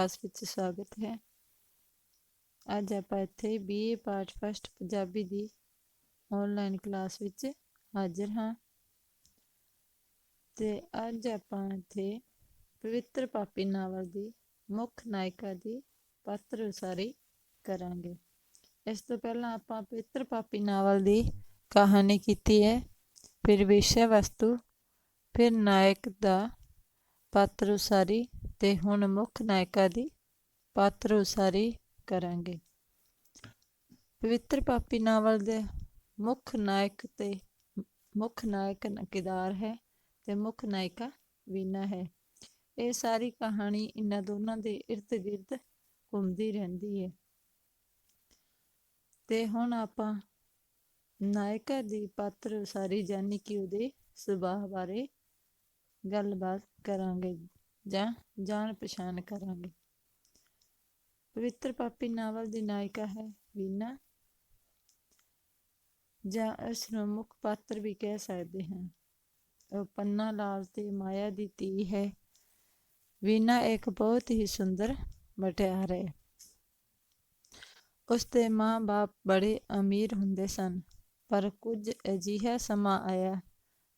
Class ਵਿੱਚ ਸਵਾਗਤ ਹੈ। ਅੱਜ ਆਪਾਂ ਇੱਥੇ BA ਪਾਰਟ ਫਸਟ ਪੰਜਾਬੀ ਦੀ ਆਨਲਾਈਨ ਕਲਾਸ ਵਿੱਚ ਹਾਜ਼ਰ ਹਾਂ ਤੇ ਅੱਜ ਆਪਾਂ ਇੱਥੇ ਪਵਿੱਤਰ ਪਾਪੀ ਨਾਵਲ ਦੀ ਮੁੱਖ ਨਾਇਕਾ ਦੀ ਪਾਤਰ ਉਸਾਰੀ ਕਰਾਂਗੇ। ਇਸ ਤੋਂ ਪਹਿਲਾਂ ਆਪਾਂ ਪਵਿੱਤਰ ਪਾਪੀ ਨਾਵਲ ਦੀ ਕਹਾਣੀ ਕੀਤੀ ਹੈ, ਫਿਰ ਵਿਸ਼ੇ ਵਸਤੂ, ਫਿਰ ਨਾਇਕ ਦਾ ਪਾਤਰ ਉਸਾਰੀ ਤੇ ਹੁਣ ਮੁੱਖ ਨਾਇਕਾ ਦੀ ਪਾਤਰ ਉਸਾਰੀ ਕਰਾਂਗੇ। ਪਵਿੱਤਰ ਪਾਪੀ ਨਾਵਲ ਦੇ ਮੁੱਖ ਨਾਇਕ ਤੇ ਮੁੱਖ ਨਾਇਕ ਕਿਰਦਾਰ ਹੈ ਤੇ ਮੁੱਖ ਨਾਇਕਾ ਵੀਨਾ ਹੈ। ਇਹ ਸਾਰੀ ਕਹਾਣੀ ਇਹਨਾਂ ਦੋਨਾਂ ਦੇ ਇਰਦ ਗਿਰਦ ਘੁੰਮਦੀ ਰਹਿੰਦੀ ਹੈ ਤੇ ਹੁਣ ਆਪਾਂ ਨਾਇਕਾ ਦੀ ਪਾਤਰ ਉਸਾਰੀ ਯਾਨੀ ਕਿ ਉਹਦੇ ਸੁਭਾਅ ਬਾਰੇ ਗੱਲਬਾਤ ਕਰਾਂਗੇ ਜਾਂ ਜਾਣ ਪਛਾਣ ਕਰਾਂਗੇ। ਪਵਿੱਤਰ ਪਾਪੀ ਨਾਵਲ ਦੀ ਨਾਇਕਾ ਹੈ ਵੀਨਾ, ਜਾਂ ਇਸ ਨੂੰ ਮੁੱਖ ਪਾਤਰ ਵੀ ਕਹਿ ਸਕਦੇ ਹਾਂ। ਉਹ ਪੰਨਾ ਲਾਲ ਤੇ ਮਾਇਆ ਦੀ ਧੀ ਹੈ। ਵੀਨਾ ਇੱਕ ਬਹੁਤ ਹੀ ਸੁੰਦਰ ਮੁਟਿਆਰ ਹੈ। ਉਸਦੇ ਮਾਂ-ਬਾਪ ਬੜੇ ਅਮੀਰ ਹੁੰਦੇ ਸਨ, ਪਰ ਕੁਝ ਅਜਿਹਾ ਸਮਾਂ ਆਇਆ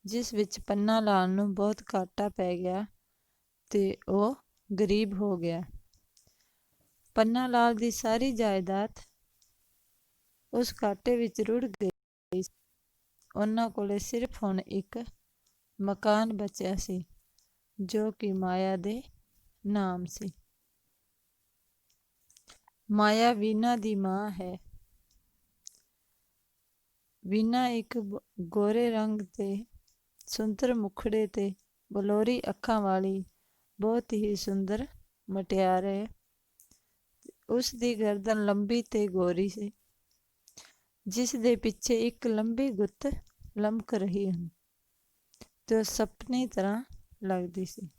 ਜਿਸ ਵਿੱਚ ਪੰਨਾ ਲਾਲ ਨੂੰ ਬਹੁਤ ਘਾਟਾ ਪੈ ਗਿਆ ਤੇ ਉਹ ਗਰੀਬ ਹੋ ਗਿਆ। ਪੰਨਾ ਲਾਲ ਦੀ ਸਾਰੀ ਜਾਇਦਾਦ ਉਸ ਘਾਟੇ ਵਿੱਚ ਰੁੜ ਗਈ। ਉਹਨਾਂ ਕੋਲੇ ਸਿਰਫ ਹੁਣ ਇੱਕ ਮਕਾਨ ਬਚਿਆ ਸੀ ਜੋ ਕਿ ਮਾਇਆ ਦੇ ਨਾਮ ਸੀ। ਮਾਇਆ ਵੀਨਾ ਦੀ ਮਾਂ ਹੈ। ਵੀਨਾ ਇੱਕ ਗੋਰੇ ਰੰਗ ਤੇ ਸੁੰਦਰ ਮੁਖੜੇ ਤੇ ਬਲੌਰੀ ਅੱਖਾਂ ਵਾਲੀ ਬਹੁਤ ਹੀ ਸੁੰਦਰ ਮੁਟਿਆਰ ਹੈ। ਉਸ ਦੀ ਗਰਦਨ ਲੰਬੀ ਤੇ ਗੋਰੀ ਸੀ, ਜਿਸ ਦੇ ਪਿੱਛੇ ਇੱਕ ਲੰਬੀ ਗੁੱਤ ਲਮਕ ਰਹੀ ਹੈ ਤੇ ਸਪਨੀ ਤਰ੍ਹਾਂ ਲੱਗਦੀ ਸੀ।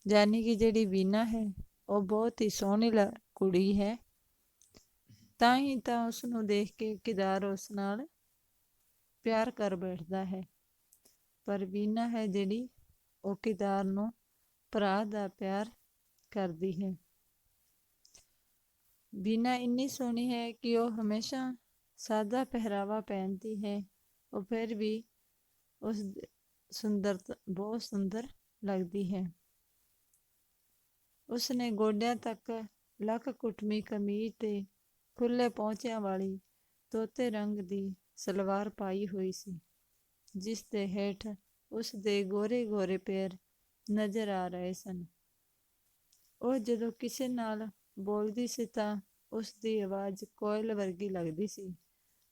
ਯਾਨੀ ਕਿ ਜਿਹੜੀ ਵੀਨਾ ਹੈ ਉਹ ਬਹੁਤ ਹੀ ਸੋਹਣੀ ਕੁੜੀ ਹੈ, ਤਾਂ ਹੀ ਤਾਂ ਉਸ ਨੂੰ ਦੇਖ ਕੇ ਕਿਰਦਾਰ ਉਸ ਨਾਲ ਪਿਆਰ ਕਰ ਬੈਠਦਾ ਹੈ। ਪਰ ਵੀਨਾ ਹੈ ਜਿਹੜੀ ਉਹ ਕਿਰਦਾਰ ਨੂੰ ਭਰਾ ਦਾ ਪਿਆਰ ਕਰਦੀ ਹੈ। ਵੀਨਾ ਇੰਨੀ ਸੋਹਣੀ ਹੈ ਕਿ ਉਹ ਹਮੇਸ਼ਾ ਸਾਦਾ ਪਹਿਰਾਵਾ ਪਹਿਨਦੀ ਹੈ। ਉਹ ਫਿਰ ਵੀ ਉਸ ਸੁੰਦਰਤਾ ਬਹੁਤ ਸੁੰਦਰ ਲੱਗਦੀ ਹੈ। ਉਸਨੇ ਗੋਡਿਆਂ ਤੱਕ ਲੱਕ ਕੁੱਟਵੀਂ ਕਮੀਜ਼ ਤੇ ਖੁੱਲ੍ਹੇ ਪਹੁੰਚਿਆਂ ਵਾਲੀ ਤੋਤੇ ਰੰਗ ਦੀ ਸਲਵਾਰ ਪਾਈ ਹੋਈ ਸੀ, ਜਿਸ ਦੇ ਹੇਠ ਉਸ ਦੇ ਗੋਰੇ ਗੋਰੇ ਪੈਰ ਨਜ਼ਰ ਆ ਰਹੇ ਸਨ। ਉਹ ਜਦੋਂ ਕਿਸੇ ਨਾਲ ਬੋਲਦੀ ਸੀ ਤਾਂ ਉਸ ਦੀ ਆਵਾਜ਼ ਕੋਇਲ ਵਰਗੀ ਲੱਗਦੀ ਸੀ,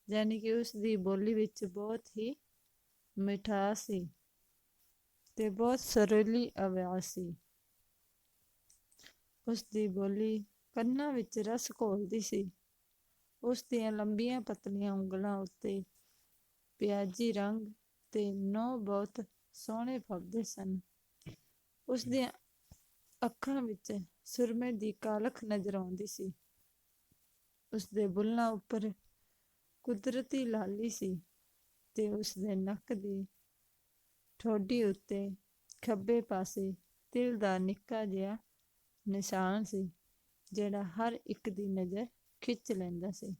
ਯਾਨੀ ਕਿ ਉਸ ਦੀ ਬੋਲੀ ਵਿੱਚ ਬਹੁਤ ਹੀ ਮਿਠਾਸ ਸੀ ਤੇ ਬਹੁਤ ਸੁਰੀਲੀ ਆਵਾਜ਼ ਸੀ। ਉਸ ਦੀ ਬੋਲੀ ਕੰਨਾਂ ਵਿੱਚ ਰਸ ਘੋਲਦੀ ਸੀ। ਉਸ ਦੀਆਂ ਲੰਬੀਆਂ ਪਤਲੀਆਂ ਉਂਗਲਾਂ ਉੱਤੇ ਪਿਆਜ਼ੀ ਰੰਗ ਤੇ ਨਹੁੰ ਬਹੁਤ ਸੋਹਣੇ ਫੱਬਦੇ ਸਨ। ਉਸ ਦੀਆਂ ਅੱਖਾਂ ਵਿੱਚ ਸੁਰਮੇ ਦੀ ਕਾਲਖ ਨਜ਼ਰ ਆਉਂਦੀ ਸੀ। ਉਸ ਦੇ ਬੁੱਲ੍ਹਾਂ ਉੱਪਰ ਕੁਦਰਤੀ ਲਾਲੀ ਸੀ ਤੇ ਉਸ ਦੇ ਨੱਕ ਦੀ ਠੋਡੀ ਉੱਤੇ ਖੱਬੇ ਪਾਸੇ ਤਿਲ ਦਾ ਨਿੱਕਾ ਜਿਹਾ ਨਿਸ਼ਾਨ ਸੀ, ਜਿਹੜਾ ਹਰ ਇੱਕ ਦੀ ਨਜ਼ਰ ਖਿੱਚ ਲੈਂਦਾ ਸੀ।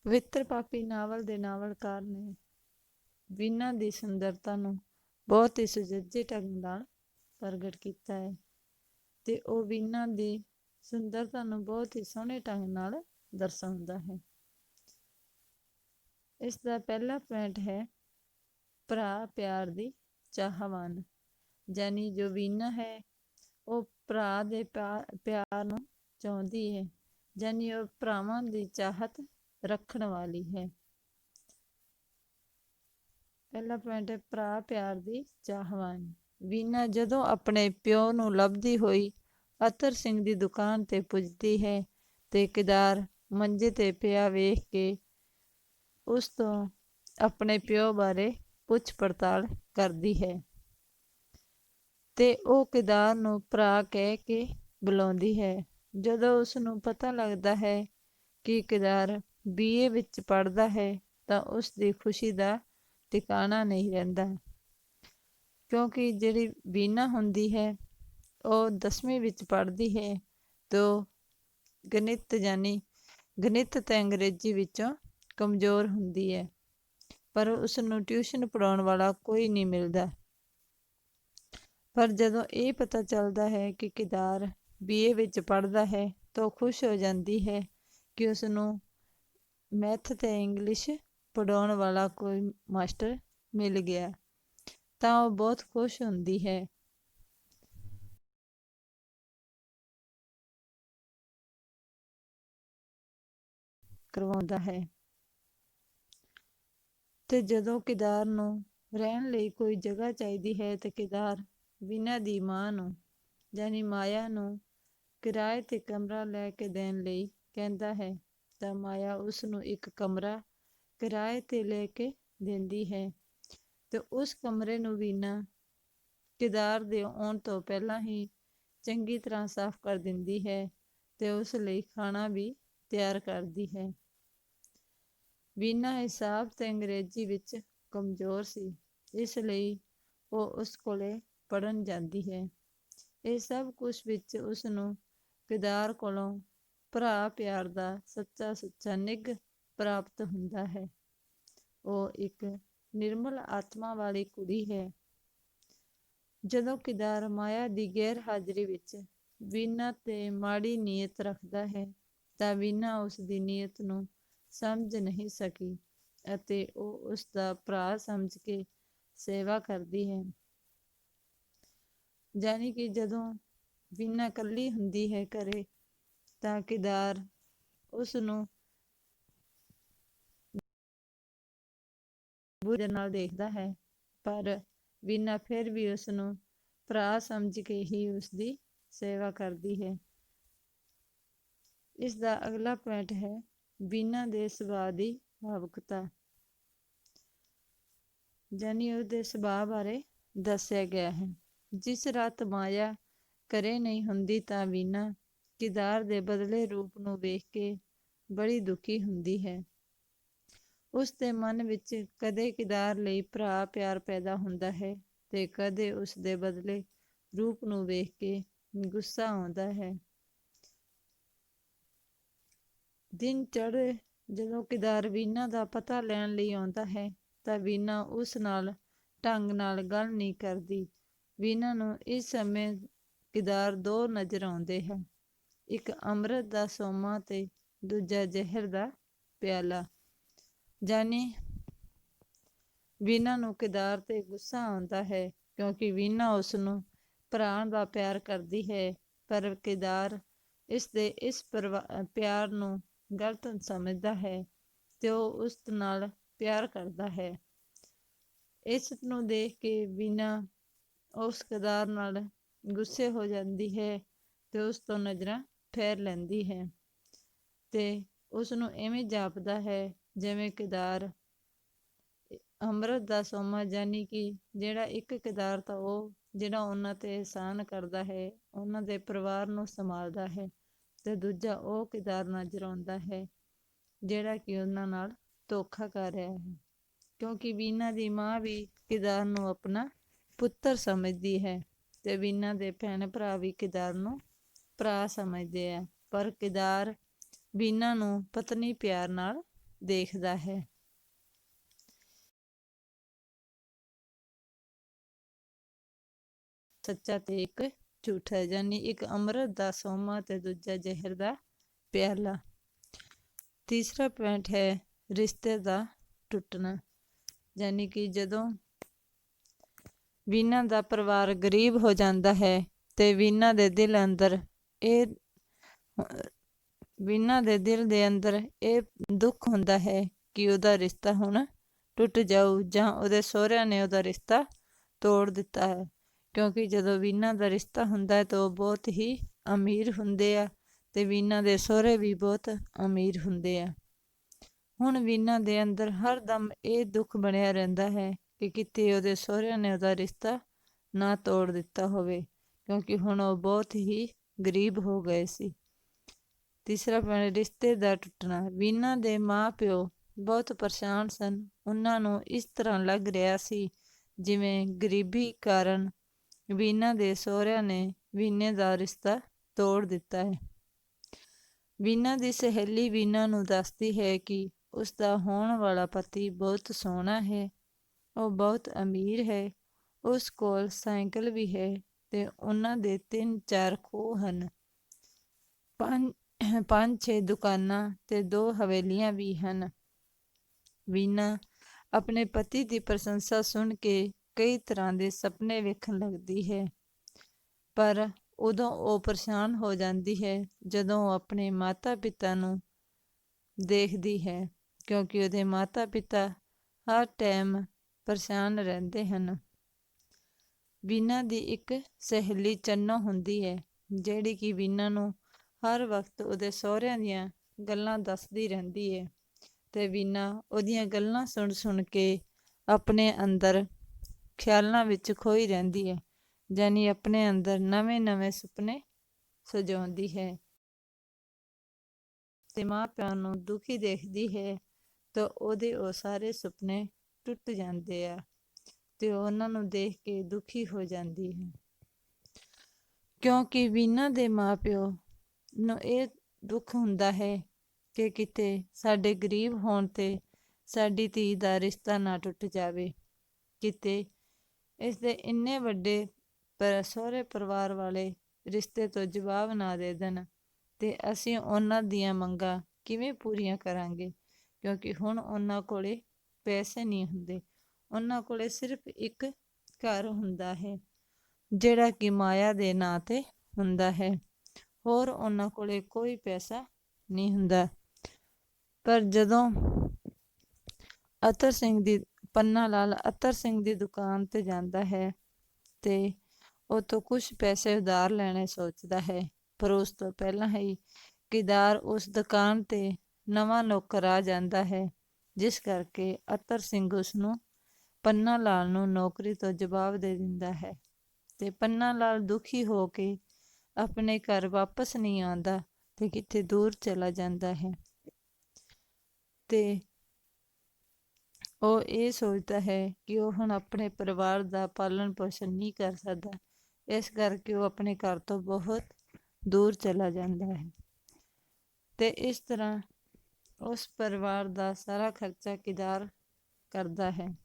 ਪਵਿੱਤਰ ਪਾਪੀ ਨਾਵਲ ਦੇ ਨਾਵਲਕਾਰ ਨੇ ਵੀਨਾ ਦੀ ਸੁੰਦਰਤਾ ਨੂੰ ਬਹੁਤ ਹੀ ਸੁਚੱਜੇ ਢੰਗ ਨਾਲ ਪ੍ਰਗਟ ਕੀਤਾ ਹੈ ਤੇ ਉਹ ਵੀਨਾ ਦੀ ਸੁੰਦਰਤਾ ਨੂੰ ਬਹੁਤ ਹੀ ਸੋਹਣੇ ਢੰਗ ਨਾਲ ਦਰਸਾਉਂਦਾ ਹੈ। ਇਸ ਦਾ ਪਹਿਲਾ ਪੁਆਇੰਟ ਹੈ ਭਰਾ ਪਿਆਰ ਦੀ ਚਾਹਵਾਨ, ਯਾਨੀ ਜੋ ਵੀਨਾ ਹੈ ਉਹ ਭਰਾ ਦੇ ਪਿਆਰ ਨੂੰ ਚਾਹੁੰਦੀ ਹੈ, ਯਾਨੀ ਉਹ ਭਰਾਵਾਂ ਦੀ ਚਾਹਤ ਰੱਖਣ ਵਾਲੀ ਹੈ। ਪਹਿਲਾ ਪੁਆਇੰਟ ਹੈ ਭਰਾ ਪਿਆਰ ਦੀ ਚਾਹਵਾਨ। ਵੀਨਾ ਜਦੋਂ ਆਪਣੇ ਪਿਓ ਨੂੰ ਲੱਭਦੀ ਹੋਈ ਅਤਰ ਸਿੰਘ ਦੀ ਦੁਕਾਨ ਤੇ ਪੁੱਜਦੀ ਹੈ ਤੇ ਕਿਰਦਾਰ ਮੰਜੇ ਤੇ ਪਿਆ ਵੇਖ ਕੇ ਉਸ ਤੋਂ ਆਪਣੇ ਪਿਓ ਬਾਰੇ ਪੁੱਛ ਪੜਤਾਲ ਕਰਦੀ ਹੈ ਤੇ ਉਹ ਕਿਰਦਾਰ ਨੂੰ ਭਰਾ ਕਹਿ ਕੇ ਬੁਲਾਉਂਦੀ ਹੈ। ਜਦੋਂ ਉਸ ਨੂੰ ਪਤਾ ਲੱਗਦਾ ਹੈ ਕਿ ਕਿਰਦਾਰ BA ਵਿੱਚ ਪੜ੍ਹਦਾ ਹੈ ਤਾਂ ਉਸ ਦੀ ਖੁਸ਼ੀ ਦਾ ਟਿਕਾਣਾ ਨਹੀਂ ਰਹਿੰਦਾ, ਕਿਉਂਕਿ ਜਿਹੜੀ ਵੀਨਾ ਹੁੰਦੀ ਹੈ ਉਹ 10ਵੀਂ ਵਿੱਚ ਪੜ੍ਹਦੀ ਹੈ ਤਾਂ ਗਣਿਤ ਤੇ ਅੰਗਰੇਜ਼ੀ ਵਿੱਚੋਂ ਕਮਜ਼ੋਰ ਹੁੰਦੀ ਹੈ, ਪਰ ਉਸ ਨੂੰ ਟਿਊਸ਼ਨ ਪੜ੍ਹਾਉਣ ਵਾਲਾ ਕੋਈ ਨਹੀਂ ਮਿਲਦਾ। ਪਰ ਜਦੋਂ ਇਹ ਪਤਾ ਚੱਲਦਾ ਹੈ ਕਿ ਕਿਦਾਰ BA ਵਿੱਚ ਪੜ੍ਹਦਾ ਹੈ ਤਾਂ ਉਹ ਖੁਸ਼ ਹੋ ਜਾਂਦੀ ਹੈ ਕਿ ਉਸ ਨੂੰ ਮੈਥ ਤੇ ਇੰਗਲਿਸ਼ ਪੜ੍ਹਾਉਣ ਵਾਲਾ ਕੋਈ ਮਾਸਟਰ ਮਿਲ ਗਿਆ, ਤਾਂ ਉਹ ਬਹੁਤ ਖੁਸ਼ ਹੁੰਦੀ ਹੈ। ਕਰਵਾਉਂਦਾ ਹੈ ਤੇ ਜਦੋਂ ਕਿਦਾਰ ਨੂੰ ਰਹਿਣ ਲਈ ਕੋਈ ਜਗ੍ਹਾ ਚਾਹੀਦੀ ਹੈ ਤੇ ਕਿਦਾਰ ਵੀਨਾ ਦੀ ਮਾਂ ਨੂੰ ਯਾਨੀ ਮਾਇਆ ਨੂੰ ਕਿਰਾਏ ਤੇ ਕਮਰਾ ਲੈ ਕੇ ਦੇਣ ਲਈ ਕਹਿੰਦਾ ਹੈ, ਤਾਂ ਮਾਇਆ ਉਸ ਨੂੰ ਇੱਕ ਕਮਰਾ ਕਿਰਾਏ ਤੇ ਲੈ ਕੇ ਦਿੰਦੀ ਹੈ ਤੇ ਉਸ ਕਮਰੇ ਨੂੰ ਵੀਨਾ ਕਿਦਾਰ ਦੇ ਆਉਣ ਤੋਂ ਪਹਿਲਾਂ ਹੀ ਚੰਗੀ ਤਰ੍ਹਾਂ ਸਾਫ਼ ਕਰ ਦਿੰਦੀ ਹੈ ਤੇ ਉਸ ਲਈ ਖਾਣਾ ਵੀ ਤਿਆਰ ਕਰਦੀ ਹੈ। ਵੀਨਾ ਹਿਸਾਬ ਤੇ ਅੰਗਰੇਜ਼ੀ ਵਿੱਚ ਕਮਜ਼ੋਰ ਸੀ, ਇਸ ਲਈ ਉਹ ਉਸ ਕੋਲੇ ਪੜ੍ਹਨ ਜਾਂਦੀ ਹੈ। ਇਹ ਸਭ ਕੁਝ ਵਿੱਚ ਉਸ ਨੂੰ ਕਿਦਾਰ ਕੋਲੋਂ ਭਰਾ ਪਿਆਰ ਦਾ ਸੱਚਾ ਸੁੱਚਾ ਨਿੱਘ ਪ੍ਰਾਪਤ ਹੁੰਦਾ ਹੈ। ਉਹ ਇੱਕ ਨਿਰਮਲ ਆਤਮਾ ਵਾਲੀ ਕੁੜੀ ਹੈ। ਜਦੋਂ ਕਿਦਾਰ ਮਾਇਆ ਦੀ ਗੈਰ ਹਾਜ਼ਰੀ ਵਿੱਚ ਵੀਨਾ ਤੇ ਮਾੜੀ ਨੀਅਤ ਰੱਖਦਾ ਹੈ ਤਾਂ ਵੀਨਾ ਉਸ ਦੀ ਨੀਅਤ ਨੂੰ ਸਮਝ ਨਹੀਂ ਸਕੀ ਅਤੇ ਉਹ ਉਸ ਦਾ ਭਰਾ ਸਮਝ ਕੇ ਸੇਵਾ ਕਰਦੀ ਹੈ। ਯਾਨੀ ਕਿ ਜਦੋਂ ਵੀਨਾ ਇਕੱਲੀ ਹੁੰਦੀ ਹੈ ਘਰੇ ਤਾਂ ਕਿਦਾਰ ਉਸ ਨੂੰ ਬੁਰੇ ਨਾਲ ਦੇਖਦਾ ਹੈ, ਪਰ ਵੀਨਾ ਫਿਰ ਵੀ ਉਸ ਨੂੰ ਭਰਾ ਸਮਝ ਕੇ ਹੀ ਉਸ ਦੀ ਸੇਵਾ ਕਰਦੀ ਹੈ। ਇਸ ਦਾ ਅਗਲਾ ਪੁਆਇੰਟ ਹੈ ਵੀਨਾ ਦੇ ਸੁਭਾਅ ਦੀ ਭਾਵੁਕਤਾ, ਯਾਨੀ ਉਹਦੇ ਸੁਭਾਅ ਬਾਰੇ ਦੱਸਿਆ ਗਿਆ ਹੈ। ਜਿਸ ਰਾਤ ਮਾਇਆ ਘਰੇ ਨਹੀਂ ਹੁੰਦੀ ਤਾਂ ਵੀਨਾ ਕਿਦਾਰ ਦੇ ਬਦਲੇ ਰੂਪ ਨੂੰ ਵੇਖ ਕੇ ਬੜੀ ਦੁਖੀ ਹੁੰਦੀ ਹੈ। ਉਸ ਦੇ ਮਨ ਵਿੱਚ ਕਦੇ ਕਿਦਾਰ ਲਈ ਭਰਾ ਪਿਆਰ ਪੈਦਾ ਹੁੰਦਾ ਹੈ ਤੇ ਕਦੇ ਉਸ ਦੇ ਬਦਲੇ ਰੂਪ ਨੂੰ ਵੇਖ ਕੇ ਗੁੱਸਾ ਆਉਂਦਾ ਹੈ। ਦਿਨ ਚੜ੍ਹੇ ਜਦੋਂ ਕਿਦਾਰ ਵੀਨਾ ਦਾ ਪਤਾ ਲੈਣ ਲਈ ਆਉਂਦਾ ਹੈ ਤਾਂ ਵੀਨਾ ਉਸ ਨਾਲ ਢੰਗ ਨਾਲ ਗੱਲ ਨਹੀਂ ਕਰਦੀ। ਵੀਨਾ ਨੂੰ ਇਸ ਸਮੇਂ ਕਿਦਾਰ ਦੋ ਨਜ਼ਰ ਆਉਂਦੇ ਹਨ, ਇੱਕ ਅੰਮ੍ਰਿਤ ਦਾ ਸੋਮਾ ਤੇ ਦੂਜਾ ਜ਼ਹਿਰ ਦਾ ਪਿਆਲਾ। ਯਾਨੀ ਵੀਨਾ ਨੂੰ ਕਿਦਾਰ ਤੇ ਗੁੱਸਾ ਆਉਂਦਾ ਹੈ ਕਿਉਂਕਿ ਵੀਨਾ ਉਸ ਨੂੰ ਭਰਾ ਦਾ ਪਿਆਰ ਕਰਦੀ ਹੈ, ਪਰ ਕਿਦਾਰ ਇਸ ਪਿਆਰ ਨੂੰ ਗਲਤ ਸਮਝਦਾ ਹੈ ਤੇ ਉਹ ਉਸ ਨਾਲ ਪਿਆਰ ਕਰਦਾ ਹੈ। ਇਸ ਨੂੰ ਦੇਖ ਕੇ ਵੀਨਾ ਉਸ ਕਿਦਾਰ ਨਾਲ ਗੁੱਸੇ ਹੋ ਜਾਂਦੀ ਹੈ ਤੇ ਉਸ ਤੋਂ ਨਜ਼ਰਾਂ ਫੇਰ ਲੈਂਦੀ ਹੈ ਤੇ ਉਸ ਨੂੰ ਐਵੇਂ ਜਾਪਦਾ ਹੈ ਜਿਵੇਂ ਕਿਦਾਰ ਅੰਮ੍ਰਿਤ ਦਾ ਸੋਮਾ, ਯਾਨੀ ਕਿ ਜਿਹੜਾ ਇੱਕ ਕਿਦਾਰ ਤਾਂ ਉਹ ਜਿਹੜਾ ਉਹਨਾਂ ਤੇ ਅਹਿਸਾਨ ਕਰਦਾ ਹੈ, ਉਹਨਾਂ ਦੇ ਪਰਿਵਾਰ ਨੂੰ ਸੰਭਾਲਦਾ ਹੈ, ਤੇ ਦੂਜਾ ਉਹ ਕਿਦਾਰ ਨਜ਼ਰ ਆਉਂਦਾ ਹੈ ਜਿਹੜਾ ਕਿ ਉਹਨਾਂ ਨਾਲ ਧੋਖਾ ਕਰ ਰਿਹਾ ਹੈ। ਕਿਉਂਕਿ ਵੀਨਾ ਦੀ ਮਾਂ ਵੀ ਕਿਦਾਰ ਨੂੰ ਆਪਣਾ ਪੁੱਤਰ ਸਮਝਦੀ ਹੈ ਤੇ ਵੀਨਾ ਦੇ ਭੈਣ ਭਰਾ ਵੀ ਕਿਦਾਰ ਨੂੰ ਭਰਾ ਸਮਝਦੇ ਆ, ਪਰ ਕਿਦਾਰ ਵੀਨਾ ਨੂੰ ਪਤਨੀ ਪਿਆਰ ਨਾਲ ਦੇਖਦਾ ਹੈ। ਸੱਚਾ ਤੇ ਇੱਕ ਝੂਠਾ, ਯਾਨੀ ਇੱਕ ਅੰਮ੍ਰਿਤ ਦਾ ਸੋਮਾ ਤੇ ਦੂਜਾ ਜ਼ਹਿਰ ਦਾ ਪਿਆਲਾ। ਤੀਸਰਾ ਪੁਆਇੰਟ ਹੈ ਰਿਸ਼ਤੇ ਦਾ ਟੁੱਟਣਾ, ਯਾਨੀ ਕਿ ਜਦੋਂ ਵੀਨਾ ਦਾ ਪਰਿਵਾਰ ਗਰੀਬ ਹੋ ਜਾਂਦਾ ਹੈ ਤੇ ਵੀਨਾ ਦੇ ਦਿਲ ਦੇ ਅੰਦਰ ਇਹ ਦੁੱਖ ਹੁੰਦਾ ਹੈ ਕਿ ਉਹਦਾ ਰਿਸ਼ਤਾ ਹੁਣ ਟੁੱਟ ਜਾਊ ਜਾਂ ਉਹਦੇ ਸਹੁਰਿਆਂ ਨੇ ਉਹਦਾ ਰਿਸ਼ਤਾ ਤੋੜ ਦਿੱਤਾ ਹੈ। ਕਿਉਂਕਿ ਜਦੋਂ ਵੀਨਾ ਦਾ ਰਿਸ਼ਤਾ ਹੁੰਦਾ ਹੈ ਤਾਂ ਉਹ ਬਹੁਤ ਹੀ ਅਮੀਰ ਹੁੰਦੇ ਆ ਤੇ ਵੀਨਾ ਦੇ ਸਹੁਰੇ ਵੀ ਬਹੁਤ ਅਮੀਰ ਹੁੰਦੇ ਆ। ਹੁਣ ਵੀਨਾ ਦੇ ਅੰਦਰ ਹਰ ਦਮ ਇਹ ਦੁੱਖ ਬਣਿਆ ਰਹਿੰਦਾ ਹੈ ਕਿ ਕਿਤੇ ਉਹਦੇ ਸਹੁਰਿਆਂ ਨੇ ਉਹਦਾ ਰਿਸ਼ਤਾ ਨਾ ਤੋੜ ਦਿੱਤਾ ਹੋਵੇ, ਕਿਉਂਕਿ ਹੁਣ ਉਹ ਬਹੁਤ ਹੀ ਗਰੀਬ ਹੋ ਗਏ ਸੀ। ਤੀਸਰਾ ਪੁਆਇੰਟ ਰਿਸ਼ਤੇ ਦਾ ਟੁੱਟਣਾ। ਵੀਨਾ ਦੇ ਮਾਂ ਪਿਓ ਬਹੁਤ ਪਰੇਸ਼ਾਨ ਸਨ। ਉਹਨਾਂ ਨੂੰ ਇਸ ਤਰ੍ਹਾਂ ਲੱਗ ਰਿਹਾ ਸੀ ਜਿਵੇਂ ਗਰੀਬੀ ਕਾਰਨ ਵੀਨਾ ਦੇ ਸਹੁਰਿਆਂ ਨੇ ਵੀਨੇ ਦਾ ਰਿਸ਼ਤਾ ਤੋੜ ਦਿੱਤਾ ਹੈ। ਵੀਨਾ ਦੀ ਸਹੇਲੀ ਵੀਨਾ ਨੂੰ ਦੱਸਦੀ ਹੈ ਕਿ ਉਸ ਦਾ ਹੋਣ ਵਾਲਾ ਪਤੀ ਬਹੁਤ ਸੋਹਣਾ ਹੈ, ਉਹ ਬਹੁਤ ਅਮੀਰ ਹੈ, ਉਸ ਕੋਲ ਸਾਈਕਲ ਵੀ ਹੈ ਤੇ ਉਹਨਾਂ ਦੇ 3-4 ਖੂਹ ਹਨ, 5-6 ਦੁਕਾਨਾਂ ਤੇ 2 ਹਵੇਲੀਆਂ ਵੀ ਹਨ। ਵੀਨਾ ਆਪਣੇ ਪਤੀ ਦੀ ਪ੍ਰਸ਼ੰਸਾ ਸੁਣ ਕੇ ਕਈ ਤਰ੍ਹਾਂ ਦੇ ਸੁਪਨੇ ਵੇਖਣ ਲੱਗਦੀ ਹੈ, ਪਰ ਉਦੋਂ ਉਹ ਪਰੇਸ਼ਾਨ ਹੋ ਜਾਂਦੀ ਹੈ ਜਦੋਂ ਉਹ ਆਪਣੇ ਮਾਤਾ-ਪਿਤਾ ਨੂੰ ਦੇਖਦੀ ਹੈ, ਕਿਉਂਕਿ ਉਹਦੇ ਮਾਤਾ-ਪਿਤਾ ਹਰ ਟਾਈਮ ਪਰੇਸ਼ਾਨ ਰਹਿੰਦੇ ਹਨ। ਵੀਨਾ ਦੀ ਇੱਕ ਸਹੇਲੀ ਚੰਨੋ ਹੁੰਦੀ ਹੈ, ਜਿਹੜੀ ਕਿ ਵੀਨਾ ਨੂੰ ਹਰ ਵਕਤ ਉਹਦੇ ਸਹੁਰਿਆਂ ਦੀਆਂ ਗੱਲਾਂ ਦੱਸਦੀ ਰਹਿੰਦੀ ਹੈ ਤੇ ਵੀਨਾ ਉਹਦੀਆਂ ਗੱਲਾਂ ਸੁਣ ਕੇ ਆਪਣੇ ਅੰਦਰ ਖਿਆਲਾਂ ਵਿੱਚ ਖੋਈ ਰਹਿੰਦੀ ਹੈ, ਜਾਨੀ ਆਪਣੇ ਅੰਦਰ ਨਵੇਂ-ਨਵੇਂ ਸੁਪਨੇ ਸਜਾਉਂਦੀ ਹੈ ਤੇ ਮਾਂ-ਪਿਓ ਨੂੰ ਦੁਖੀ ਦੇਖਦੀ ਹੈ ਤਾਂ ਉਹਦੇ ਉਹ ਸਾਰੇ ਸੁਪਨੇ ਟੁੱਟ ਜਾਂਦੇ ਆ ਤੇ ਉਹਨਾਂ ਨੂੰ ਦੇਖ ਕੇ ਦੁਖੀ ਹੋ ਜਾਂਦੀ ਹੈ, ਕਿਉਂਕਿ ਵੀਨਾ ਦੇ ਮਾਂ-ਪਿਓ ਨੂੰ ਇਹ ਦੁੱਖ ਹੁੰਦਾ ਹੈ ਕਿ ਕਿਤੇ ਸਾਡੇ ਗਰੀਬ ਹੋਣ ਤੇ ਸਾਡੀ ਧੀ ਦਾ ਰਿਸ਼ਤਾ ਨਾ ਟੁੱਟ ਜਾਵੇ, ਕਿਤੇ ਇਸਦੇ ਇੰਨੇ ਵੱਡੇ ਸਹੁਰੇ ਪਰਿਵਾਰ ਵਾਲੇ ਰਿਸ਼ਤੇ ਤੋਂ ਜਵਾਬ ਨਾ ਦੇ ਦੇਣ ਤੇ ਅਸੀਂ ਉਹਨਾਂ ਦੀਆਂ ਮੰਗਾਂ ਕਿਵੇਂ ਪੂਰੀਆਂ ਕਰਾਂਗੇ, ਕਿਉਂਕਿ ਹੁਣ ਉਹਨਾਂ ਕੋਲੇ ਪੈਸੇ ਨਹੀਂ ਹੁੰਦੇ, ਉਹਨਾਂ ਕੋਲੇ ਸਿਰਫ ਇੱਕ ਘਰ ਹੁੰਦਾ ਹੈ ਜਿਹੜਾ ਕਿ ਮਾਇਆ ਦੇ ਨਾਂ ਤੇ ਹੁੰਦਾ ਹੈ, ਹੋਰ ਉਹਨਾਂ ਕੋਲੇ ਕੋਈ ਪੈਸਾ ਨਹੀਂ ਹੁੰਦਾ। ਪਰ ਜਦੋਂ ਪੰਨਾ ਲਾਲ ਅਤਰ ਸਿੰਘ ਦੀ ਦੁਕਾਨ ਤੇ ਜਾਂਦਾ ਹੈ ਤੇ ਉਹ ਤੋਂ ਕੁਝ ਪੈਸੇ ਉਧਾਰ ਲੈਣੇ ਸੋਚਦਾ ਹੈ, ਪਰ ਉਸ ਤੋਂ ਪਹਿਲਾਂ ਹੀ ਕਿਦਾਰ ਉਸ ਦੁਕਾਨ ਤੇ ਨਵਾਂ ਨੌਕਰ ਆ ਜਾਂਦਾ ਹੈ, ਜਿਸ ਕਰਕੇ ਅਤਰ ਸਿੰਘ ਉਸਨੂੰ ਪੰਨਾ ਲਾਲ ਨੂੰ ਨੌਕਰੀ ਤੋਂ ਜਵਾਬ ਦੇ ਦਿੰਦਾ ਹੈ ਤੇ ਪੰਨਾ ਲਾਲ ਦੁਖੀ ਹੋ ਕੇ ਆਪਣੇ ਘਰ ਵਾਪਸ ਨਹੀਂ ਆਉਂਦਾ ਤੇ ਕਿਤੇ ਦੂਰ ਚਲਾ ਜਾਂਦਾ ਹੈ ਤੇ ਉਹ ਇਹ ਸੋਚਦਾ ਹੈ ਕਿ ਉਹ ਹੁਣ ਆਪਣੇ ਪਰਿਵਾਰ ਦਾ ਪਾਲਣ ਪੋਸ਼ਣ ਨਹੀਂ ਕਰ ਸਕਦਾ, ਇਸ ਕਰਕੇ ਉਹ ਆਪਣੇ ਘਰ ਤੋਂ ਬਹੁਤ ਦੂਰ ਚਲਾ ਜਾਂਦਾ ਹੈ ਤੇ ਇਸ ਤਰ੍ਹਾਂ ਉਸ ਪਰਿਵਾਰ ਦਾ ਸਾਰਾ ਖਰਚਾ ਕਿਦਾਰ ਕਰਦਾ ਹੈ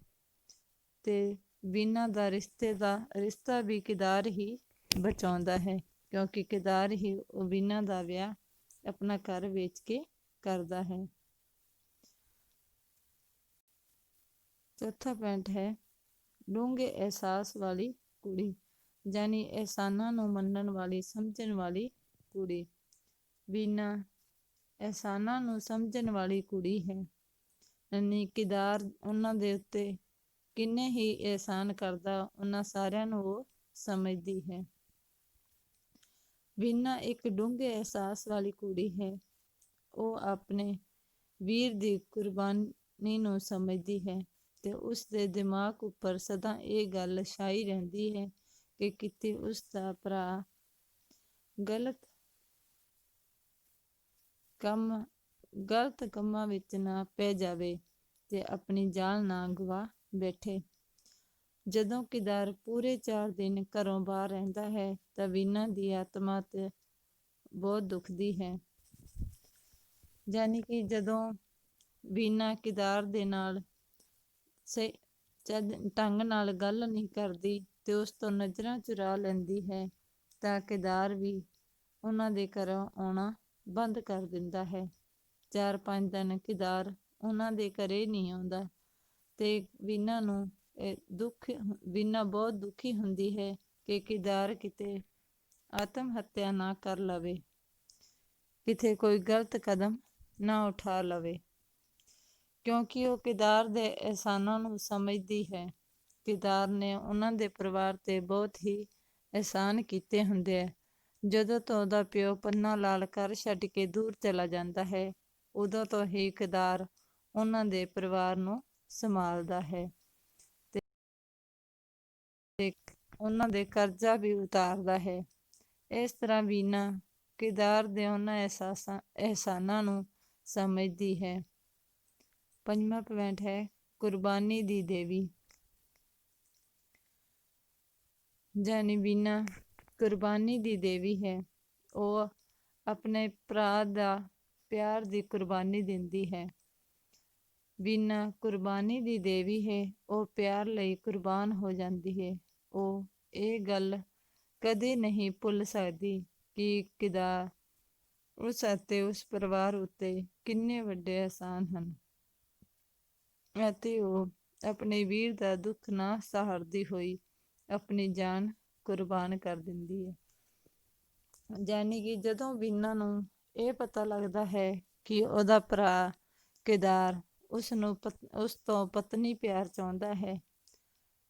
ਤੇ ਵੀਨਾ ਦਾ ਰਿਸ਼ਤਾ ਵੀ ਕਿਦਾਰ ਹੀ ਬਚਾਉਂਦਾ ਹੈ, ਕਿਉਂਕਿ ਕਿਦਾਰ ਹੀ ਉਹ ਵੀਨਾ ਦਾ ਵਿਆਹ ਆਪਣਾ ਘਰ ਵੇਚ ਕੇ ਕਰਦਾ ਹੈ। ਚੌਥਾ ਪੁਆਇੰਟ ਹੈ ਡੂੰਘੇ ਅਹਿਸਾਸ ਵਾਲੀ ਕੁੜੀ, ਜਾਨੀ ਅਹਿਸਾਨਾਂ ਨੂੰ ਮੰਨਣ ਵਾਲੀ ਸਮਝਣ ਵਾਲੀ ਕੁੜੀ। ਵੀਨਾ ਅਹਿਸਾਨਾਂ ਨੂੰ ਸਮਝਣ ਵਾਲੀ ਕੁੜੀ ਹੈ, ਯਾਨੀ ਕਿਦਾਰ ਉਹਨਾਂ ਦੇ ਉੱਤੇ ਕਿੰਨੇ ਹੀ ਅਹਿਸਾਨ ਕਰਦਾ ਉਹਨਾਂ ਸਾਰਿਆਂ ਨੂੰ ਉਹ ਸਮਝਦੀ ਹੈ। ਵੀਨਾ ਇੱਕ ਡੂੰਘੇ ਅਹਿਸਾਸ ਵਾਲੀ ਕੁੜੀ ਹੈ, ਉਹ ਆਪਣੇ ਵੀਰ ਦੀ ਕੁਰਬਾਨੀ ਨੂੰ ਸਮਝਦੀ ਹੈ ਤੇ ਉਸ ਦੇ ਦਿਮਾਗ ਉੱਪਰ ਸਦਾ ਇਹ ਗੱਲ ਛਾਈ ਰਹਿੰਦੀ ਹੈ ਕਿ ਕਿਤੇ ਉਸ ਦਾ ਭਰਾ ਗਲਤ ਕੰਮਾਂ ਵਿੱਚ ਨਾ ਪੈ ਜਾਵੇ ਤੇ ਆਪਣੀ ਜਾਨ ਨਾ ਗਵਾ ਬੈਠੇ। ਜਦੋਂ ਕਿਦਾਰ ਪੂਰੇ 4 ਦਿਨ ਘਰੋਂ ਬਾਹਰ ਰਹਿੰਦਾ ਹੈ ਤਾਂ ਵੀਨਾ ਦੀ ਆਤਮਾ ਤੇ ਬਹੁਤ ਦੁਖਦੀ ਹੈ, ਜਾਨੀ ਕਿ ਜਦੋਂ ਵੀਨਾ ਕਿਦਾਰ ਦੇ ਨਾਲ ਢੰਗ ਨਾਲ ਗੱਲ ਨਹੀਂ ਕਰਦੀ ਤੇ ਉਸ ਤੋਂ ਨਜ਼ਰਾਂ ਚੁਰਾ ਲੈਂਦੀ ਹੈ ਤਾਂ ਕਿਦਾਰ ਵੀ ਉਹਨਾਂ ਦੇ ਘਰੋਂ ਆਉਣਾ ਬੰਦ ਕਰ ਦਿੰਦਾ ਹੈ। 4-5 ਦਿਨ ਕਿਦਾਰ ਉਹਨਾਂ ਦੇ ਘਰੇ ਨਹੀਂ ਆਉਂਦਾ ਤੇ ਵੀਨਾ ਬਹੁਤ ਦੁਖੀ ਹੁੰਦੀ ਹੈ ਕਿ ਕਿਦਾਰ ਕਿਤੇ ਆਤਮ ਹੱਤਿਆ ਨਾ ਕਰ ਲਵੇ, ਕਿਤੇ ਕੋਈ ਗਲਤ ਕਦਮ ਨਾ ਉਠਾ ਲਵੇ, ਕਿਉਂਕਿ ਉਹ ਕਿਦਾਰ ਦੇ ਅਹਿਸਾਨਾਂ ਨੂੰ ਸਮਝਦੀ ਹੈ। ਕਿਦਾਰ ਨੇ ਉਹਨਾਂ ਦੇ ਪਰਿਵਾਰ ਤੇ ਬਹੁਤ ਹੀ ਅਹਿਸਾਨ ਕੀਤੇ ਹੁੰਦੇ ਆ। ਜਦੋਂ ਤੋਂ ਉਹਦਾ ਪਿਓ ਪੰਨਾ ਲਾਲ ਘਰ ਛੱਡ ਕੇ ਦੂਰ ਚਲਾ ਜਾਂਦਾ ਹੈ, ਉਦੋਂ ਤੋਂ ਹੀ ਕਿਦਾਰ ਉਹਨਾਂ ਦੇ ਪਰਿਵਾਰ ਨੂੰ ਸੰਭਾਲਦਾ ਹੈ ਤੇ ਉਹਨਾਂ ਦੇ ਕਰਜ਼ਾ ਵੀ ਉਤਾਰਦਾ ਹੈ। ਇਸ ਤਰ੍ਹਾਂ ਵੀਨਾ ਕਿਦਾਰ ਦੇ ਉਹਨਾਂ ਅਹਿਸਾਨਾਂ ਨੂੰ ਸਮਝਦੀ ਹੈ। 5ਵਾਂ ਪੁਆਇੰਟ ਹੈ ਕੁਰਬਾਨੀ ਦੀ ਦੇਵੀ, ਜਾਨੀ ਵੀਨਾ ਕੁਰਬਾਨੀ ਦੀ ਦੇਵੀ ਹੈ। ਉਹ ਆਪਣੇ ਭਰਾ ਦਾ ਪਿਆਰ ਦੀ ਕੁਰਬਾਨੀ ਦਿੰਦੀ ਹੈ। ਵੀਨਾ ਕੁਰਬਾਨੀ ਦੀ ਦੇਵੀ ਹੈ। ਉਹ ਪਿਆਰ ਲਈ ਕੁਰਬਾਨ ਹੋ ਜਾਂਦੀ ਹੈ। ਉਹ ਇਹ ਗੱਲ ਕਦੇ ਨਹੀਂ ਭੁੱਲ ਸਕਦੀ ਕਿ ਕਿਦਾਰ ਉਸ ਅਤੇ ਉਸ ਪਰਿਵਾਰ ਉੱਤੇ ਕਿੰਨੇ ਵੱਡੇ ਅਹਿਸਾਨ ਹਨ, ਅਤੇ ਉਹ ਆਪਣੇ ਵੀਰ ਦਾ ਦੁੱਖ ਨਾ ਸਹਾਰਦੀ ਹੋਈ ਆਪਣੀ ਜਾਨ ਕੁਰਬਾਨ ਕਰ ਦਿੰਦੀ ਹੈ। ਯਾਨੀ ਕਿ ਜਦੋਂ ਵੀਨਾ ਨੂੰ ਇਹ ਪਤਾ ਲੱਗਦਾ ਹੈ ਕਿ ਉਹਦਾ ਭਰਾ ਕਿਦਾਰ ਉਸ ਤੋਂ ਪਤਨੀ ਪਿਆਰ ਚਾਹੁੰਦਾ ਹੈ,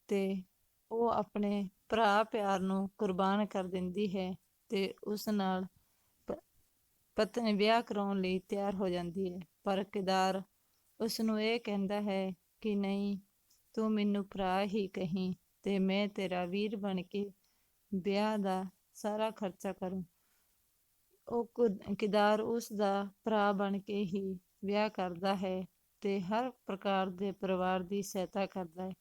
ਤੇ ਉਹ ਆਪਣੇ ਭਰਾ ਪਿਆਰ ਨੂੰ ਕੁਰਬਾਨ ਕਰ ਦਿੰਦੀ ਹੈ ਤੇ ਉਸ ਨਾਲ ਪਤਨੀ ਵਿਆਹ ਕਰਾਉਣ ਲਈ ਤਿਆਰ ਹੋ ਜਾਂਦੀ ਹੈ। ਪਰ ਕਿਦਾਰ ਉਸ ਨੂੰ ਇਹ ਕਹਿੰਦਾ ਹੈ ਕਿ ਨਹੀਂ, ਤੂੰ ਮੈਨੂੰ ਭਰਾ ਹੀ ਕਹੀਂ ਤੇ ਮੈਂ ਤੇਰਾ ਵੀਰ ਬਣ ਕੇ ਵਿਆਹ ਦਾ ਸਾਰਾ ਖਰਚਾ ਕਰੂੰ। ਉਹ ਕਿਦਾਰ ਉਸ ਦਾ ਭਰਾ ਬਣ ਕੇ ਹੀ ਵਿਆਹ ਕਰਦਾ ਹੈ ਤੇ ਹਰ ਪ੍ਰਕਾਰ ਦੇ ਪਰਿਵਾਰ ਦੀ ਸਹਾਇਤਾ ਕਰਦਾ ਹੈ।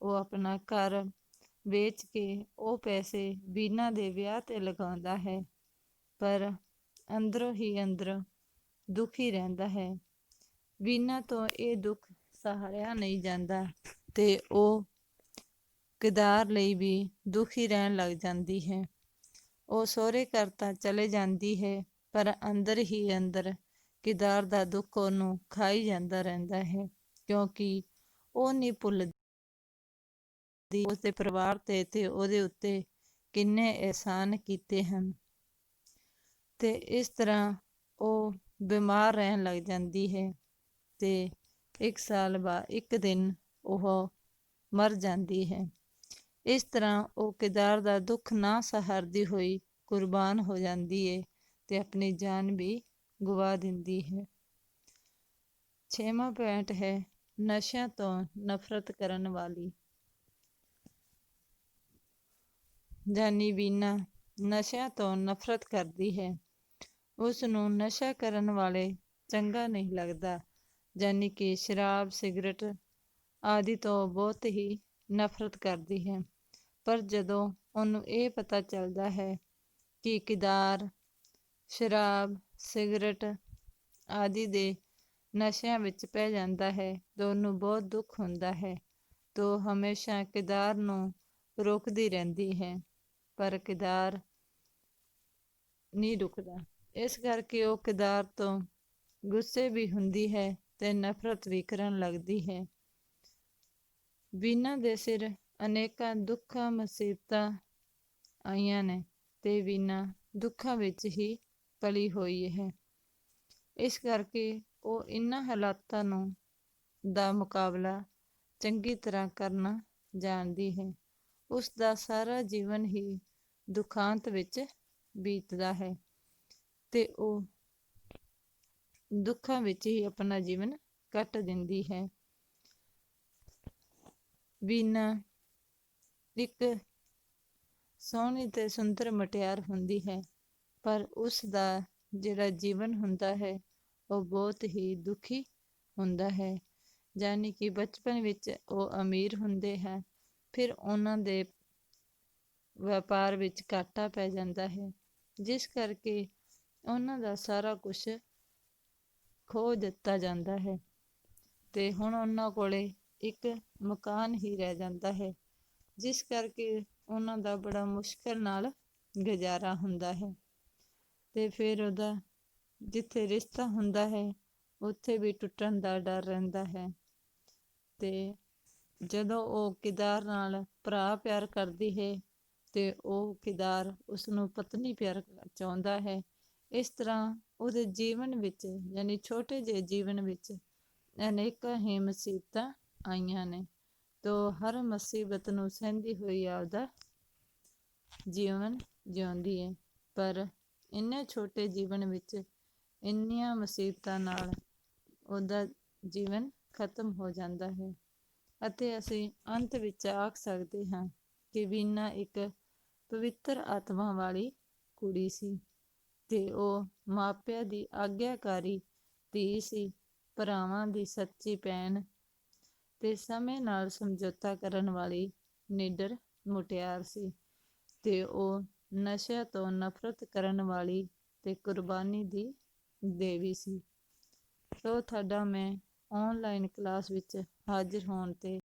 ਉਹ ਆਪਣਾ ਘਰ ਵੇਚ ਕੇ ਉਹ ਪੈਸੇ ਵੀਨਾ ਦੇ ਵਿਆਹ ਤੇ ਲਗਾਉਂਦਾ ਹੈ, ਪਰ ਅੰਦਰੋਂ ਹੀ ਅੰਦਰ ਦੁਖੀ ਰਹਿੰਦਾ ਹੈ। ਵੀਨਾ ਤੋਂ ਇਹ ਦੁੱਖ ਸਹਾਰਿਆ ਨਹੀਂ ਜਾਂਦਾ ਤੇ ਉਹ ਕਿਦਾਰ ਲਈ ਵੀ ਦੁਖੀ ਰਹਿਣ ਲੱਗ ਜਾਂਦੀ ਹੈ। ਉਹ ਸਹੁਰੇ ਘਰ ਤਾਂ ਚਲੇ ਜਾਂਦੀ ਹੈ, ਪਰ ਅੰਦਰ ਹੀ ਅੰਦਰ ਕਿਦਾਰ ਦਾ ਦੁੱਖ ਉਹਨੂੰ ਖਾਈ ਜਾਂਦਾ ਰਹਿੰਦਾ ਹੈ, ਕਿਉਂਕਿ ਉਹ ਨਹੀਂ ਭੁੱਲਦੀ ਉਸਦੇ ਪਰਿਵਾਰ ਤੇ ਉਹਦੇ ਉੱਤੇ ਕਿੰਨੇ ਅਹਿਸਾਨ ਕੀਤੇ ਹਨ। ਤੇ ਇਸ ਤਰ੍ਹਾਂ ਉਹ ਬਿਮਾਰ ਰਹਿਣ ਲੱਗ ਜਾਂਦੀ ਹੈ ਤੇ 1 ਸਾਲ ਬਾਅਦ ਇੱਕ ਦਿਨ ਉਹ ਮਰ ਜਾਂਦੀ ਹੈ। ਇਸ ਤਰ੍ਹਾਂ ਉਹ ਕਿਦਾਰ ਦਾ ਦੁੱਖ ਨਾ ਸਹਾਰਦੀ ਹੋਈ ਕੁਰਬਾਨ ਹੋ ਜਾਂਦੀ ਹੈ ਤੇ ਆਪਣੀ ਜਾਨ ਵੀ ਗਵਾ ਦਿੰਦੀ ਹੈ। 6ਵਾਂ ਪੁਆਇੰਟ ਹੈ ਨਸ਼ਿਆਂ ਤੋਂ ਨਫ਼ਰਤ ਕਰਨ ਵਾਲੀ। ਜਾਨੀ ਵੀਨਾ ਨਸ਼ਿਆਂ ਤੋਂ ਨਫ਼ਰਤ ਕਰਦੀ ਹੈ। ਉਸ ਨੂੰ ਨਸ਼ਾ ਕਰਨ ਵਾਲੇ ਚੰਗਾ ਨਹੀਂ ਲੱਗਦਾ, ਜਾਨੀ ਕਿ ਸ਼ਰਾਬ, ਸਿਗਰਟ ਆਦਿ ਤੋਂ ਬਹੁਤ ਹੀ ਨਫ਼ਰਤ ਕਰਦੀ ਹੈ। ਪਰ ਜਦੋਂ ਉਹਨੂੰ ਇਹ ਪਤਾ ਚੱਲਦਾ ਹੈ ਕਿ ਕਿਦਾਰ ਸ਼ਰਾਬ, ਸਿਗਰਟ ਆਦਿ ਦੇ ਨਸ਼ਿਆਂ ਵਿੱਚ ਪੈ ਜਾਂਦਾ ਹੈ ਤਾਂ ਉਹਨੂੰ ਬਹੁਤ ਦੁੱਖ ਹੁੰਦਾ ਹੈ, ਤਾਂ ਉਹ ਹਮੇਸ਼ਾ ਕਿਦਾਰ ਨੂੰ ਰੋਕਦੀ ਰਹਿੰਦੀ ਹੈ, ਪਰ ਕਿਦਾਰ ਨਹੀਂ ਰੁਕਦਾ। ਇਸ ਕਰਕੇ ਉਹ ਕਿਦਾਰ ਤੋਂ ਗੁੱਸੇ ਵੀ ਹੁੰਦੀ ਹੈ ਤੇ ਨਫ਼ਰਤ ਵੀ ਕਰਨ ਲੱਗਦੀ ਹੈ। ਵੀਨਾ ਦੇ ਸਿਰ ਅਨੇਕਾਂ ਦੁੱਖਾਂ ਮੁਸੀਬਤਾਂ ਆਈਆਂ ਨੇ ਤੇ ਵੀਨਾ ਦੁੱਖਾਂ ਵਿੱਚ ਹੀ ਪਲੀ ਹੋਈ ਹੈ। ਇਸ ਕਰਕੇ ਉਹ ਇਹਨਾਂ ਹਾਲਾਤਾਂ ਨੂੰ ਦਾ ਮੁਕਾਬਲਾ ਚੰਗੀ ਤਰ੍ਹਾਂ ਕਰਨਾ ਜਾਣਦੀ ਹੈ। ਉਸ ਦਾ ਸਾਰਾ ਜੀਵਨ ਹੀ ਦੁਖਾਂਤ ਵਿੱਚ ਬੀਤਦਾ ਹੈ ਤੇ ਉਹ ਦੁੱਖਾਂ ਵਿੱਚ ਹੀ ਆਪਣਾ ਜੀਵਨ ਕੱਟ ਦਿੰਦੀ ਹੈ। ਵੀਨਾ ਇੱਕ ਸੋਹਣੀ ਤੇ ਸੁੰਦਰ ਮੁਟਿਆਰ ਹੁੰਦੀ ਹੈ, ਪਰ ਉਸ ਦਾ ਜਿਹੜਾ ਜੀਵਨ ਹੁੰਦਾ ਹੈ ਉਹ ਬਹੁਤ ਹੀ ਦੁਖੀ ਹੁੰਦਾ ਹੈ। ਯਾਨੀ ਕਿ ਬਚਪਨ ਵਿੱਚ ਉਹ ਅਮੀਰ ਹੁੰਦੇ ਹੈ, ਫਿਰ ਉਹਨਾਂ ਦੇ ਵਪਾਰ ਵਿੱਚ ਘਾਟਾ ਪੈ ਜਾਂਦਾ ਹੈ, ਜਿਸ ਕਰਕੇ ਉਹਨਾਂ ਦਾ ਸਾਰਾ ਕੁਛ ਖੋ ਦਿੱਤਾ ਜਾਂਦਾ ਹੈ ਤੇ ਹੁਣ ਉਹਨਾਂ ਕੋਲੇ ਇੱਕ ਮਕਾਨ ਹੀ ਰਹਿ ਜਾਂਦਾ ਹੈ, ਜਿਸ ਕਰਕੇ ਉਹਨਾਂ ਦਾ ਬੜਾ ਮੁਸ਼ਕਿਲ ਨਾਲ ਗੁਜ਼ਾਰਾ ਹੁੰਦਾ ਹੈ। ਤੇ ਫਿਰ ਉਹਦਾ ਜਿੱਥੇ ਰਿਸ਼ਤਾ ਹੁੰਦਾ ਹੈ ਉੱਥੇ ਵੀ ਟੁੱਟਣ ਦਾ ਡਰ ਰਹਿੰਦਾ ਹੈ। ਤੇ ਜਦੋਂ ਉਹ ਕਿਦਾਰ ਨਾਲ ਭਰਾ ਪਿਆਰ ਕਰਦੀ ਹੈ ਤੇ ਉਹ ਕਿਦਾਰ ਉਸਨੂੰ ਪਤਨੀ ਪਿਆਰ ਚਾਹੁੰਦਾ ਹੈ। ਇਸ ਤਰ੍ਹਾਂ ਉਹਦੇ ਜੀਵਨ ਵਿੱਚ ਯਾਨੀ ਛੋਟੇ ਜਿਹੇ ਜੀਵਨ ਵਿੱਚ ਅਨੇਕਾਂ ਹੀ ਮੁਸੀਬਤਾਂ ਆਈਆਂ ਨੇ, ਤਾਂ ਹਰ ਮੁਸੀਬਤ ਨੂੰ ਸਹਿੰਦੀ ਹੋਈ ਆਪਦਾ ਜੀਵਨ ਜਿਉਂਦੀ ਹੈ। ਪਰ ਇੰਨੇ ਛੋਟੇ ਜੀਵਨ ਵਿੱਚ ਇੰਨੀਆਂ ਮੁਸੀਬਤਾਂ ਨਾਲ ਉਹਦਾ ਜੀਵਨ ਖਤਮ ਹੋ ਜਾਂਦਾ ਹੈ ਅਤੇ ਅਸੀਂ ਅੰਤ ਵਿੱਚ ਆਖ ਸਕਦੇ ਹਾਂ ਕਿ ਵੀਨਾ ਇੱਕ ਪਵਿੱਤਰ ਆਤਮਾ ਵਾਲੀ ਕੁੜੀ ਸੀ ਤੇ ਉਹ ਮਾਪਿਆਂ ਦੀ ਆਗਿਆਕਾਰੀ ਧੀ ਸੀ, ਭਰਾਵਾਂ ਦੀ ਸੱਚੀ ਭੈਣ ਤੇ ਸਮੇਂ ਨਾਲ ਸਮਝੌਤਾ ਕਰਨ ਵਾਲੀ ਨਿਡਰ ਮੁਟਿਆਰ ਸੀ। ਤੇ ਉਹ ਨਸ਼ਿਆਂ ਤੋਂ ਨਫ਼ਰਤ ਕਰਨ ਵਾਲੀ ਤੇ ਕੁਰਬਾਨੀ ਦੀ ਦੇਵੀ ਸੀ। ਸੋ ਤੁਹਾਡਾ ਮੈਂ ਆਨਲਾਈਨ ਕਲਾਸ ਵਿੱਚ ਹਾਜ਼ਰ ਹੋਣ ਤੇ